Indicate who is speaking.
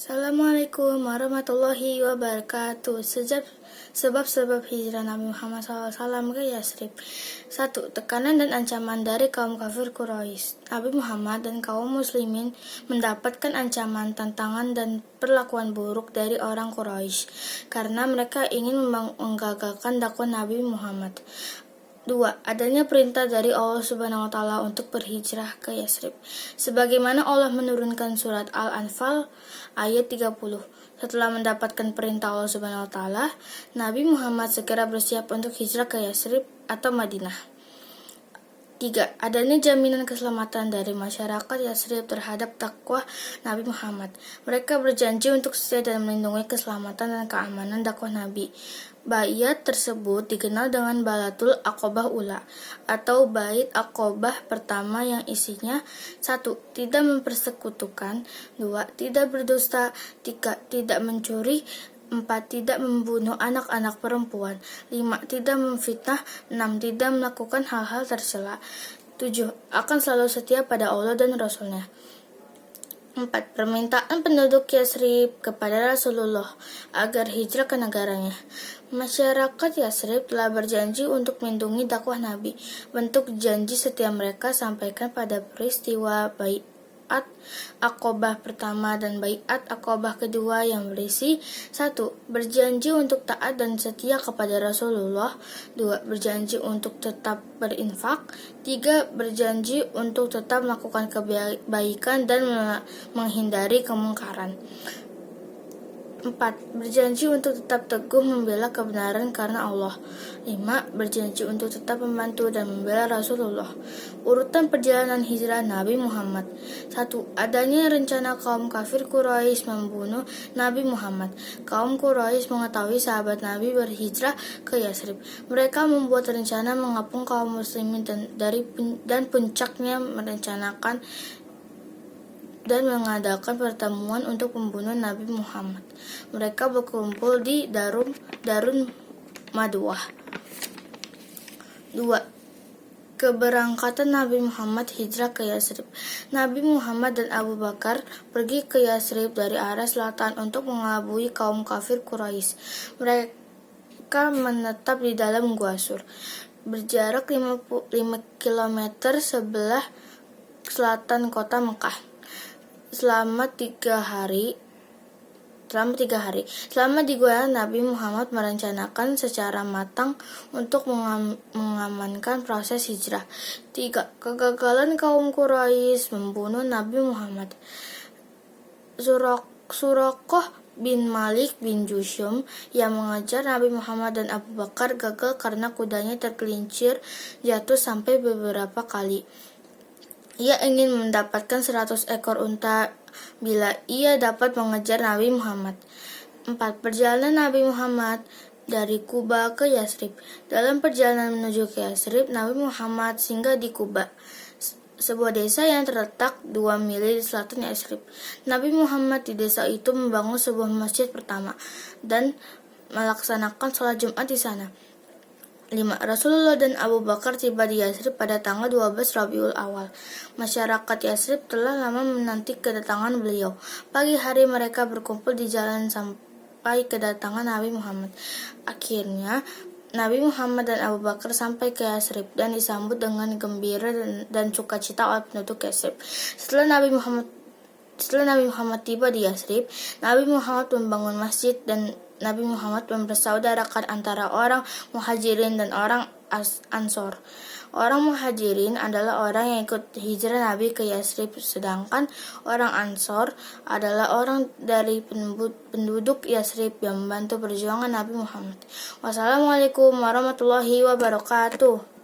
Speaker 1: Assalamualaikum warahmatullahi wabarakatuh. Sebab hijrah Nabi Muhammad SAW ke Yasrib. 1. Tekanan dan ancaman dari kaum kafir Quraisy. Nabi Muhammad dan kaum muslimin mendapatkan ancaman, tantangan, dan perlakuan buruk dari orang Quraisy karena mereka ingin menggagalkan dakwah Nabi Muhammad. 2. Adanya perintah dari Allah Subhanahu wa Ta'ala untuk berhijrah ke Yasrib. Sebagaimana Allah menurunkan surat Al-Anfal ayat 30. Setelah mendapatkan perintah Allah Subhanahu wa Ta'ala, Nabi Muhammad segera bersiap untuk hijrah ke Yasrib atau Madinah. 3. Adanya jaminan keselamatan dari masyarakat Yasrib terhadap dakwah Nabi Muhammad. Mereka berjanji untuk setia dan melindungi keselamatan dan keamanan dakwah Nabi. Baiat tersebut dikenal dengan Baiatul Aqobah Ula atau Bait Aqobah pertama yang isinya 1. Tidak mempersekutukan, 2. Tidak berdusta, 3. Tidak mencuri, 4. Tidak membunuh anak-anak perempuan, 5. Tidak memfitnah, 6. Tidak melakukan hal-hal tercela, 7. Akan selalu setia pada Allah dan Rasulnya. 4. Permintaan penduduk Yasrib kepada Rasulullah agar hijrah ke negaranya. Masyarakat Yasrib telah berjanji untuk melindungi dakwah Nabi. Bentuk janji setia mereka sampaikan pada peristiwa Baiat Aqobah pertama dan Baiat Aqobah kedua yang berisi 1. Berjanji untuk taat dan setia kepada Rasulullah, 2. Berjanji untuk tetap berinfak, 3. Berjanji untuk tetap melakukan kebaikan dan menghindari kemungkaran, 4. Berjanji untuk tetap teguh membela kebenaran karena Allah, 5. Berjanji untuk tetap membantu dan membela Rasulullah. Urutan perjalanan hijrah Nabi Muhammad. 1. Adanya rencana kaum kafir Quraisy membunuh Nabi Muhammad. Kaum Quraisy mengetahui sahabat Nabi berhijrah ke Yasrib. Mereka membuat rencana mengepung kaum muslimin dan puncaknya merencanakan dan mengadakan pertemuan untuk membunuh Nabi Muhammad. Mereka berkumpul di Darun Maduah. 2. Keberangkatan Nabi Muhammad hijrah ke Yasrib. Nabi Muhammad dan Abu Bakar pergi ke Yasrib dari arah selatan untuk mengelabui kaum kafir Quraisy. Mereka menetap di dalam Gua Sur, berjarak 5 km sebelah selatan kota Mekah. Selama 3 hari. Selama di gua, Nabi Muhammad merencanakan secara matang untuk mengamankan proses hijrah. 3. Kegagalan kaum Quraisy membunuh Nabi Muhammad. Suraqah bin Malik bin Jushum yang mengejar Nabi Muhammad dan Abu Bakar gagal karena kudanya tergelincir jatuh sampai beberapa kali. Ia ingin mendapatkan 100 ekor unta bila ia dapat mengejar Nabi Muhammad. 4. Perjalanan Nabi Muhammad dari Kuba ke Yasrib. Dalam perjalanan menuju ke Yasrib, Nabi Muhammad singgah di Kuba, sebuah desa yang terletak 2 mil di selatan Yasrib. Nabi Muhammad di desa itu membangun sebuah masjid pertama dan melaksanakan sholat Jumat di sana. 5. Rasulullah dan Abu Bakar tiba di Yasrib pada tanggal 12 Rabiul Awal. Masyarakat Yasrib telah lama menanti kedatangan beliau. Pagi hari mereka berkumpul di jalan sampai kedatangan Nabi Muhammad. Akhirnya, Nabi Muhammad dan Abu Bakar sampai ke Yasrib dan disambut dengan gembira dan sukacita oleh penduduk Yasrib. Setelah Nabi Muhammad tiba di Yasrib, Nabi Muhammad membangun masjid dan Nabi Muhammad mempersaudarakan antara orang Muhajirin dan orang Ansor. Orang Muhajirin adalah orang yang ikut hijrah Nabi ke Yasrib, sedangkan orang Ansor adalah orang dari penduduk Yasrib yang membantu perjuangan Nabi Muhammad. Wassalamualaikum warahmatullahi wabarakatuh.